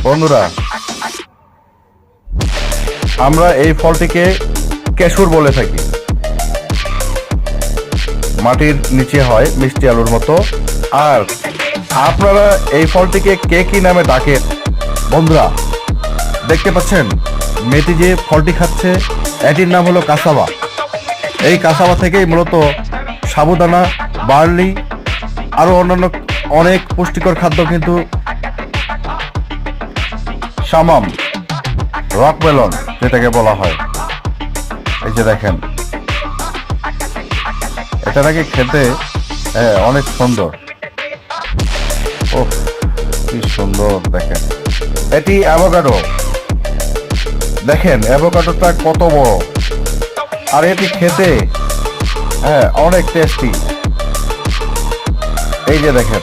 বন্ধুরা, আমরা এই ফলটিকে কেশর বলে থাকি। মাটির নিচে হয় মিষ্টি আলুর মতো। আর আপনারা এই ফলটিকে কে কি নামে ডাকেন? বন্ধুরা, দেখতে পাচ্ছেন মেয়েটি যে ফলটি খাচ্ছে, এটির নাম হলো কাসাবা। এই কাসাবা থেকেই মূলত সাবুদানা, বার্লি আরো অন্যান্য অনেক পুষ্টিকর খাদ্য কিন্তু শামাম, রক মেলন যেটাকে বলা হয়। এই যে দেখেন, এটা নাকি খেতে অনেক সুন্দর। ওহ, কি সুন্দর! দেখেন, এটি অ্যাভোকাডো। দেখেন অ্যাভোকাডোটা কত বড়, আর এটি খেতে অনেক টেস্টি। এই যে দেখেন,